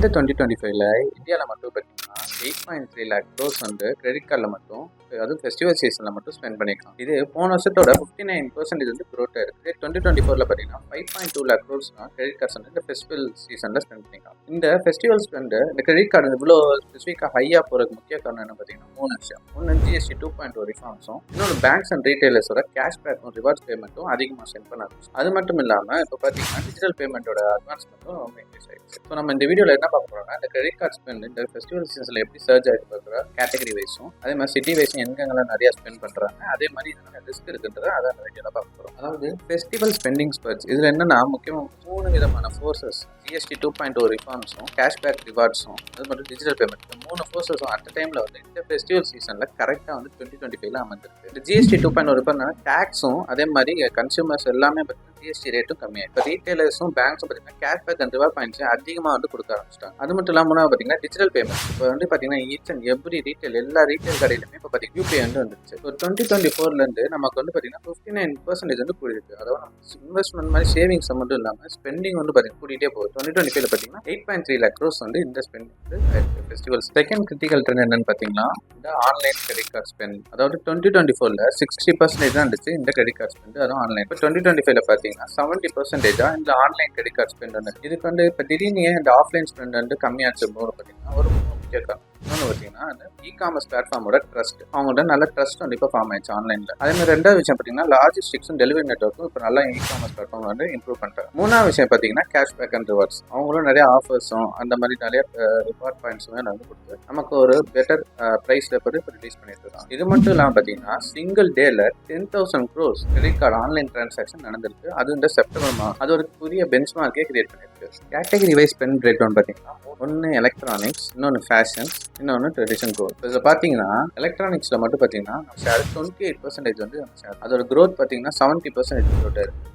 இந்த 2025ல இந்தியாவில் மட்டும் பார்த்தீங்கன்னா 8.3 லேக் க்ரோஸ் வந்து கிரெடிட் கார்டில் மட்டும், அதுவும் ஃபெஸ்டிவல் சீசனில் மட்டும் ஸ்பெண்ட் பண்ணிக்கலாம். இது போன வருஷத்தோட 59% வந்து க்ரோத் இருக்குது. 2024ல் பார்த்தீங்கன்னா 5.2 லேக் க்ரோஸ் தான் கிரெடிட் கார்ட்ஸ் வந்து இந்த ஃபெஸ்டிவல் சீசனில் ஸ்பெண்ட் பண்ணிக்கலாம். இந்த ஃபெஸ்டிவல் ஸ்பெண்டு இந்த கிரெடிட் கார்டு இவ்வளோ ஸ்பெசிஃபிக்காக ஹையாக போகிறதுக்கு முக்கிய காரணம் என்ன பார்த்தீங்கன்னா 3 விஷயம். ஒன்று GST 2.0 ரிஃபார்ம்ஸும், இன்னொரு பேங்க்ஸ் அண்ட் ரீட்டைலர்ஸோட கேஷ்பேக்கும் ரிவார்ட்ஸ் பேமெண்ட்டும் அதிகமாக சென்ட் பண்ண ஆரம்பிச்சு. அது மட்டும் இல்லாமல் இப்போ பார்த்தீங்கன்னா டிஜிட்டல் பேமெண்ட்டோட அட்வான்ஸ்மெண்ட்டும் ரொம்ப இன்க்ரீஸ் ஆகிடுச்சு. ஸோ நம்ம இந்த வீடியோவில் என்ன பார்க்க போகிறோம்னா, இந்த கிரெடிட் கார்டு ஸ்பெண்ட் இந்த ஃபெஸ்டிவல் சீசனில் எப்படி சர்ஜ் ஆகிட்டு பார்க்குற கேட்டகரி வைஸும், அதே மாதிரி சிட்டி வைஸும் எங்கெங்கெல்லாம் நிறையா ஸ்பெண்ட் பண்ணுறாங்க, அதே மாதிரி இதனால் ரிஸ்க் இருக்குன்றதை அதை அந்த வீடியோவில் பார்க்க போகிறோம். அதாவது ஃபெஸ்டிவல் ஸ்பெண்டிங் ஸ்பர்ட்ஸ் இதில் என்னென்னா முக்கியமாக 3 விதமான ஃபோர்ஸஸ், GST 2.0 ரிஃபார்ம்ஸும், கேஷ்பேக் ரிவார்ட்ஸும், அது மட்டும் டிஜிட்டல் பேமெண்ட், இந்த 3 ஃபோர்ஸஸும் அட் டைமில் வந்து இந்த ஃபெஸ்டிவல் சீசனில் கரெக்டாக வந்து 2025ல் அமர்ந்திருக்கு. இந்த GST 2.0 ரிஃபார்ம்னா டேக்ஸும் அதே மாதிரி கன்சியூமர்ஸ் எல்லாமே பார்த்தீங்கன்னா GST ரேட்டும் கம்மியாக. இப்போ ரீட்டைலர்ஸும் பேங்க்ஸும் பார்த்தீங்கன்னா கேஷ்பேக் அண்ட் ரிவார்ட் பாயிண்ட்ஸ் அதிகமாக வந்து கொடுக்க ஆரம்பிச்சிட்டாங்க. அது மட்டும் இல்லாமல் பார்த்தீங்கன்னா டிஜிட்டல் பேமெண்ட் இப்போ வந்து பார்த்தீங்கன்னா ஈச் அண்ட் எவ்ரி ரீட்டைல் எல்லா ரீட்டைல் கடையிலுமே இப்போ பார்த்தீங்கன்னா UPI வந்து வந்துருச்சு. ஸோ 2024லேருந்து நமக்கு வந்து பார்த்தீங்கன்னா 59% வந்து கூடியிருக்கு. அதாவது நம்ம இன்வெஸ்ட்மெண்ட் மாதிரி சேவிங்ஸ் மட்டும் இல்லாமல் ஸ்பெண்டிங் வந்து பார்த்தீங்கன்னா கூட்டிகிட்டே போகுது. 2025ல பார்த்தீங்கன்னா 8.3 லேக் க்ரோஸ் வந்து இந்த ஸ்பெண்டிங் வந்து ஃபெஸ்டிவல். செகண்ட் கிரிட்டிக்கல் ட்ரெண்ட் என்னன்னு பார்த்தீங்கன்னா இந்த ஆன்லைன் கிரெடிட் கார்டு ஸ்பெண்ட். அதாவது 2024ல் 60% தான் இருந்துச்சு இந்த கிரெடிட் கார்டு ஸ்பெண்ட், அதுவும் ஆன்லைன். இப்போ 2025ல பார்த்தீங்கன்னா 70% இந்த ஆன்லைன் கிரெடிட் கார்டு ஸ்பெண்ட் வந்து இதுக்கு வந்து இப்போ திடீர்னு இந்த ஆஃப்லைன் ஸ்பெண்ட் வந்து கம்மியாச்சு போது பார்த்தீங்கன்னா ஒரு முக்கிய காரணம். இன்னொன்று பார்த்தீங்கன்னா அந்த இ-காமர்ஸ் பிளாட்ஃபார்மோட ட்ரஸ்ட், அவங்களோட நல்ல ட்ரஸ்ட் வந்து இப்போ ஃபார்ம் ஆயிடுச்சு ஆன்லைனில். அதே மாதிரி ரெண்டாவது விஷயம் பார்த்தீங்கன்னா லாஜிஸ்டிக்ஸும் டெலிவரி நெட்வொர்க்கும் இப்போ நல்லா இ-காமர்ஸ் பிளாட்ஃபார்ம் வந்து இம்ப்ரூவ் பண்ணுறாங்க. மூணாவது விஷயம் பார்த்தீங்கன்னா கேஷ்பேக் அண்ட் ரிவார்ட்ஸ், அவங்களும் நிறைய ஆஃபர்ஸும் அந்த மாதிரி நிறைய ரிவார்ட் பாயிண்ட்ஸுமே வந்து கொடுத்து நமக்கு ஒரு பெட்டர் ப்ரைஸில் இப்போ ரிலீஸ் பண்ணிட்டு இருக்காங்க. இது மட்டும் இல்லாமல் பார்த்தீங்கன்னா சிங்கிள் டேல 10,000 gross credit card online transaction நடந்திருக்கு. அது இந்த செப்டம்பர் மாதம் அது ஒரு புதிய பெஞ்ச் மார்க்கே கிரியேட் பண்ணியிருக்கு. Category wise spend break down பார்த்தீங்கன்னா ஒன்று எலக்ட்ரானிக்ஸ், இன்னொன்று ஃபேஷன், இன்னொன்று ட்ரெடிஷன் க்ரோத். இதில் பார்த்தீங்கன்னா எலக்ட்ரானிக்ஸில் மட்டும் பார்த்தீங்கன்னா ஷேர் 28% வந்து ஷேர், அதோட க்ரோத் பார்த்தீங்கன்னா 70% க்ரோத் இருக்குது.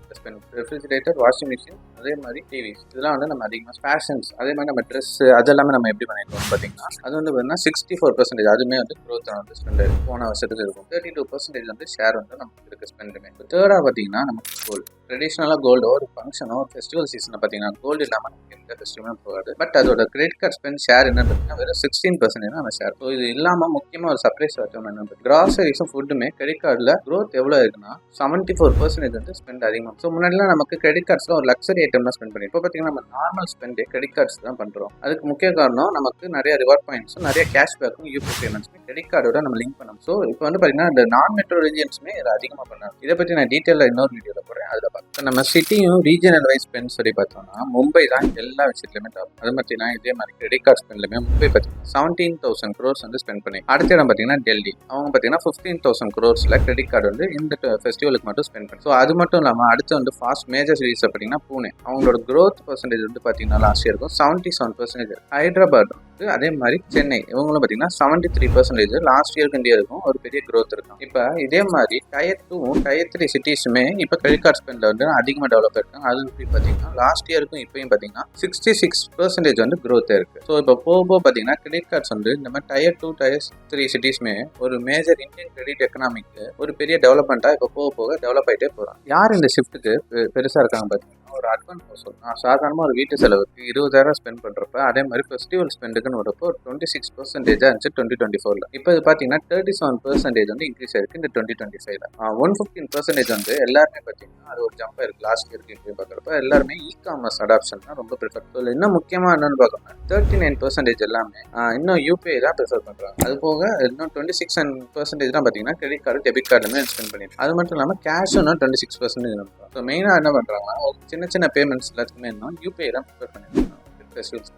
ரெஃப்ரிஜிரேட்டர், வாஷிங் மிஷின், அதே மாதிரி டிவிஸ், இதெல்லாம் வந்து நம்ம அதிகமாக ஃபேஷன்ஸ், அதே மாதிரி நம்ம ட்ரெஸ் அதெல்லாமே நம்ம எப்படி பண்ணியிருக்கோம் பார்த்தீங்கன்னா அது வந்து பார்த்தீங்கன்னா 64% அதுவுமே வந்து க்ரோத் வந்து ஸ்பெண்ட் போன வருஷத்துக்கு இருக்கும். 32% வந்து ஷேர் வந்து நமக்கு இருக்குது ஸ்பெண்டுமே. இப்போ தேர்டாக பார்த்தீங்கன்னா நமக்கு கோல்டு. ட்ரெடிஷ்னலாக கோல்டு ஒரு ஃபங்க்ஷனோ ஒரு ஃபெஸ்டிவல் சீசனில் பார்த்தீங்கன்னா கோல்டு இல்லாமல் நமக்கு எந்த ஃபெஸ்டிவலும் போகாது. பட் அதோட கிரெடிட் கார்டு ஸ்பெண்ட் ஷேர் என்னன்னு பார்த்தீங்கன்னா வெறும் 16% தான் அந்த ஷேர். ஸோ இது இல்லாமல் முக்கியமாக ஒரு சர்ப்ரைஸ் ஆகும் என்னன்னு கிராசரிஸும் ஃபுட்டுமே கிரெடிட் கார்டில் க்ரோத் எவ்வளோ இருக்குன்னா 74% வந்து ஸ்பெண்ட் அதிகமாக. ஸோ முன்னாடிலாம் நமக்கு கிரெடிட் கார்ட்ஸில் ஒரு லக்ஸரி ஐட்டம் தான் ஸ்பெண்ட் பண்ணி, இப்போ பார்த்தீங்கன்னா நம்ம நார்மல் ஸ்பெண்டே கிரெடிட் கார்ட்ஸ் தான் பண்ணுறோம். அதுக்கு முக்கிய காரணம் நமக்கு நிறைய ரிவார்ட் பாயிண்ட்ஸும் நிறைய கேஷ்பேக்கும் UPI பேமெண்ட்ஸுமே கிரெடிட் கார்டோட நம்ம லிங்க் பண்ணணும். ஸோ இப்போ வந்து பார்த்தீங்கன்னா இந்த நான் மெட்ரோ ரீஜியன்ஸுமே இதை அதிகமாக பண்ணாங்க. இதை பற்றி நான் டீட்டெயிலாக இன்னொரு வீடியோவில் போகிறேன், அதில் பார்த்து நம்ம சிட்டியும் ரீஜனல் வைஸ் ஸ்பெண்ட் சொல்லி பார்த்தோம்னா மும்பை தான் எல்லா விஷயத்துலையுமே டாப். அது பார்த்தீங்கன்னா இதே மாதிரி கிரெடிட் கார்டு ஸ்பெண்ட்லையுமே மும்பை பார்த்தீங்கன்னா 17,000 க்ரோர்ஸ் வந்து ஸ்பெண்ட் பண்ணி. அடுத்த இடம் பார்த்தீங்கன்னா டெல்லி, அவங்க பார்த்தீங்கன்னா 15,000 க்ரோர்ஸில் கிரெடிட் கார்டு வந்து இந்த ஃபெஸ்டிவலுக்கு மட்டும் ஸ்பெண்ட் பண்ணி. ஸோ அது மட்டும் இல்லாமல் அடுத்து வந்து ஃபாஸ்ட் மேஜர் சிட்டிஸ் பார்த்தீங்கன்னா பூனே, அவங்களோட க்ரோத் பர்சன்டேஜ் வந்து பார்த்தீங்கன்னா லாஸ்ட் இயருக்கும் 77%. ஹைதராபாத் வந்து அதே மாதிரி சென்னை, இவங்களும் பார்த்தீங்கன்னா 73%. லாஸ்ட் இயருக்கு இந்தியா இருக்கும் ஒரு பெரிய க்ரோத் இருக்கும். இப்போ இதே மாதிரி டயர் 2 டயர் 3 சிட்டிஸுமே இப்போ கிரெடிட் கார்டு ஸ்பெண்டில் வந்து அதிகமாக டெவலப் இருக்காங்க. அது எப்படி பார்த்தீங்கன்னா லாஸ்ட் இயருக்கும் இப்போயும் பார்த்தீங்கன்னா 66% வந்து க்ரோத் இருக்குது. ஸோ இப்போ போக பார்த்தீங்கன்னா கிரெடிட் கார்ட்ஸ் வந்து இந்த மாதிரி டயர் 2 டயர் 3 சிட்டிஸுமே ஒரு மேஜர் இந்தியன் கிரெடிட் எக்கனாமிக்கு ஒரு பெரிய டெவலப்மெண்ட்டாக இப்போ போக டெவலப் ஆகிட்டே போகிறாங்க. யார் இந்த ஷிஃப்ட்டுக்கு பெருசாக இருக்காங்க பார்த்தீங்கன்னா ஒரு அட்வான்ஸ் சொல்லணும். சாதாரணமாக ஒரு வீட்டு செலவுக்கு 20,000 ஸ்பெண்ட் பண்ணுறப்ப அதே மாதிரி ஃபெஸ்டிவல் ஸ்பெண்டுக்குன்னு வரப்போ 26% இருந்துச்சு 2024ல். இப்போ இது பார்த்தீங்கன்னா 37% வந்து இன்க்ரீஸ் ஆயிருக்கு இந்த 2025ல. 115% வந்து எல்லாருமே பார்த்தீங்கன்னா அது ஒரு ஜம்ப் ஆயிருக்கு லாஸ்ட் இயருக்கு இப்படி பார்க்குறப்ப எல்லாருமே இ-காமர்ஸ் அடாப்ஷன் தான் ரொம்ப ப்ரிஃபர். ஸோ இன்னும் முக்கியமாக என்னென்னு பார்க்கணும் 39% எல்லாமே இன்னும் UPI தான் ப்ரிஃபர் பண்ணுறாங்க. அது போக இன்னும் 26% தான் பார்த்தீங்கன்னா கிரெடிட் கார்டு டெபிட் கார்டுமே ஸ்பெண்ட் பண்ணிட்டு. அது மட்டும் இல்லாமல் கேஷும் இன்னும் 26% பண்ணுறாங்க. ஸோ மெயினாக என்ன பண்ணுறாங்கன்னா சின்ன சின்ன பேமெண்ட்ஸ் எல்லாத்துக்குமே இன்னும் UPI தான் ப்ரிஃபர் பண்ணியிருக்காங்க.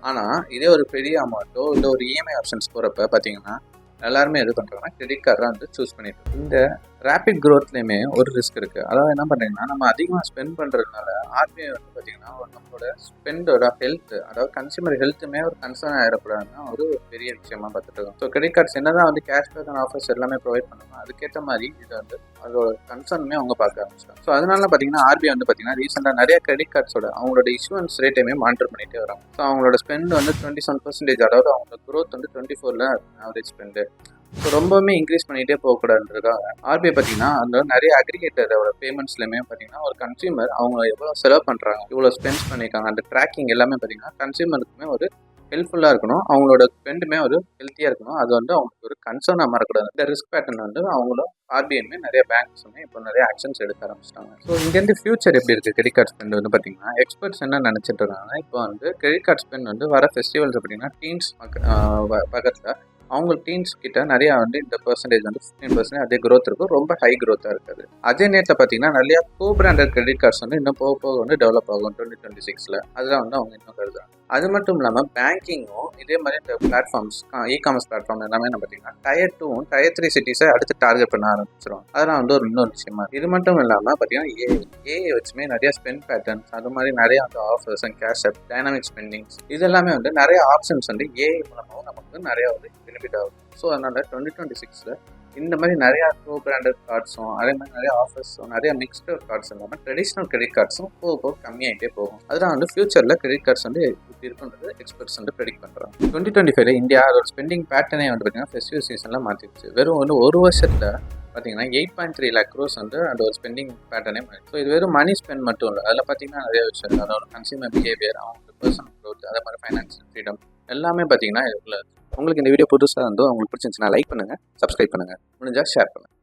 ஆனால் இதே ஒரு பெரிய அமௌண்ட்டோ இல்லை ஒரு EMI ஆப்ஷன்ஸ் போகிறப்ப பார்த்தீங்கன்னா எல்லாருமே எது பண்ணுறாங்கன்னா கிரெடிட் கார்டு தான் வந்து சூஸ் பண்ணிட்டு. இந்த ரேபிட் க்ரோத்லேயுமே ஒரு ரிஸ்க் இருக்குது. அதாவது என்ன பண்ணுறீங்கன்னா நம்ம அதிகமாக ஸ்பெண்ட் பண்ணுறதுனால RBI வந்து பார்த்தீங்கன்னா நம்மளோட ஸ்பெண்டோட ஹெல்த், அதாவது கன்சியூமர் ஹெல்த்துமே ஒரு கன்சர்ன் ஆகிடக்கூடாதுன்னா ஒரு பெரிய விஷயமா பார்த்துட்டு இருக்கோம். ஸோ கிரெடிட் கார்ட்ஸ் என்ன தான் வந்து கேஷ்பேக் அண்ட் ஆஃபர்ஸ் எல்லாமே ப்ரொவைட் பண்ணணும், அதுக்கேற்ற மாதிரி இது வந்து அதோட கன்சர்னுமே அவங்க பார்க்க ஆரம்பிச்சிட்டாங்க. ஸோ அதனால பார்த்தீங்கன்னா RBI வந்து பார்த்தீங்கன்னா ரீசெண்டாக நிறைய கிரெடிட் கார்ட்ஸோட அவங்களோட இஷ்யூன்ஸ் ரேட்டையுமே மானிட்டர் பண்ணிகிட்டே வராங்க. ஸோ அவங்களோட ஸ்பெண்ட் வந்து 27%, அதாவது அவங்களோட க்ரோத் வந்து 24ல் ஆவரேஜ் ஸ்பெண்டு. ஸோ ரொம்பவுமே இன்க்ரீஸ் பண்ணிகிட்டே போகக்கூடாதுன்றதுக்காக ஆர்பிஐ பார்த்தீங்கன்னா அந்த நிறைய அக்ரிகேட்டரோட பேமெண்ட்ஸ்லையுமே பார்த்தீங்கன்னா ஒரு கன்சியூமர் அவங்க எவ்வளோ செலவு பண்ணுறாங்க, இவ்வளோ ஸ்பெண்ட் பண்ணியிருக்காங்க, அந்த ட்ராக்கிங் எல்லாமே பார்த்தீங்கன்னா கன்சியூமருக்குமே ஒரு ஹெல்ப்ஃபுல்லாக இருக்கணும், அவங்களோட ஸ்பெண்டுமே ஒரு ஹெல்த்தியாக இருக்கணும். அது வந்து அவங்களுக்கு ஒரு கன்சர்னாக மாறக்கூடாது. இந்த ரிஸ்க் பேட்டர்ன் வந்து அவங்களும் ஆர்பிஐமே நிறைய பேங்க்ஸுமே இப்போ நிறைய ஆக்ஷன்ஸ் எடுக்க ஆரம்பிச்சிட்டாங்க. ஸோ இங்கேருந்து ஃபியூச்சர் எப்படி இருக்குது கிரெடிட் கார்டு ஸ்பெண்ட் வந்து பார்த்தீங்கன்னா எக்ஸ்பர்ட்ஸ் என்ன நினச்சிட்டு இருக்காங்க, இப்போ வந்து கிரெடிட் கார்டு ஸ்பெண்ட் வந்து வர ஃபெஸ்டிவல்ஸ் அப்படின்னா டீன்ஸ் பக்கத்தில் அவங்க டீன்ஸ் கிட்ட நிறையா வந்து இந்த பர்சன்டேஜ் வந்து 15% அதே க்ரோத் இருக்கும், ரொம்ப ஹை க்ரோத்தாக இருக்காது. அதே நேரத்தில் பார்த்தீங்கன்னா நிறையா கோ பிராண்டட் கிரெடிட் கார்ட்ஸ் வந்து இன்னும் போக போக வந்து டெவலப் ஆகும் 2026. அதெல்லாம் வந்து அவங்க இன்னும் கருதுறாங்க. அது மட்டும் இல்லாமல் பேங்கிங்கும் இதே மாதிரி இந்த பிளாட்ஃபார்ம்ஸ் இ-காமர்ஸ் பிளாட்ஃபார்ம் எல்லாமே என்ன பார்த்தீங்கன்னா டயர் 2 டயர் 3 சிட்டிஸை அடுத்து டார்கெட் பண்ண ஆரம்பிச்சிடும். அதெல்லாம் வந்து ஒரு இன்னொரு விஷயமா. இது மட்டும் இல்லாமல் பார்த்தீங்கன்னா ஏஐ வச்சுமே நிறைய ஸ்பெண்ட் பேட்டர்ன்ஸ் அது மாதிரி நிறைய வந்து offers and cash up dynamic spendings இதெல்லாமே வந்து நிறைய ஆப்ஷன்ஸ் வந்து ஏஐ மூலமாகவும் நமக்கு நிறைய வந்து பெனிஃபிட் ஆகும். ஸோ அதனால 2026 இந்த மாதிரி நிறையா கோ பிராண்டட் கார்ட்ஸும் அதே மாதிரி நிறைய ஆஃபர்ஸும் நிறைய மிக்ஸ்டு கார்ட்ஸ் இல்லாமல் ட்ரெடிஷ்னல் கிரெடிட் கார்ட்ஸும் போக போக கம்மியாகிட்டே போகும். அதெல்லாம் வந்து ஃபியூச்சரில் கிரெடிட் கார்ட்ஸ் வந்து இப்படி இருக்குன்றது எக்ஸ்பர்ட்ஸ் வந்து ப்ரெடிக்ட் பண்ணுறாங்க. 2025 இந்தியா அதோட ஸ்பெண்டிங் பேட்டர்னே வந்து பார்த்தீங்கன்னா ஃபெஸ்டிவல் சீசனில் மாற்றிடுச்சு. வெறும் வந்து ஒரு வருஷத்தில் பார்த்தீங்கன்னா 8.3 lakh crores வந்து அந்த ஒரு ஸ்பெண்டிங் பேட்டர்னே மாறி. ஸோ இது வெறும் மணி ஸ்பெண்ட் மட்டும் இல்லை, அதில் பார்த்தீங்கன்னா நிறைய விஷயம் அதோட கன்சியூமர் பிஹேவியர், அவங்களோட பர்சனல் க்ரோத், அதே மாதிரி ஃபைனான்ஷியல் ஃப்ரீடம் எல்லாமே பார்த்தீங்கன்னா இதுக்குள்ள. உங்களுக்கு இந்த வீடியோ புதுசாக இருந்தோ உங்களுக்கு பிடிச்சிருந்துச்சுன்னா லைக் பண்ணுங்கள், சப்ஸ்கிரைப் பண்ணுங்கள், முடிஞ்சால் ஷேர் பண்ணுங்கள்.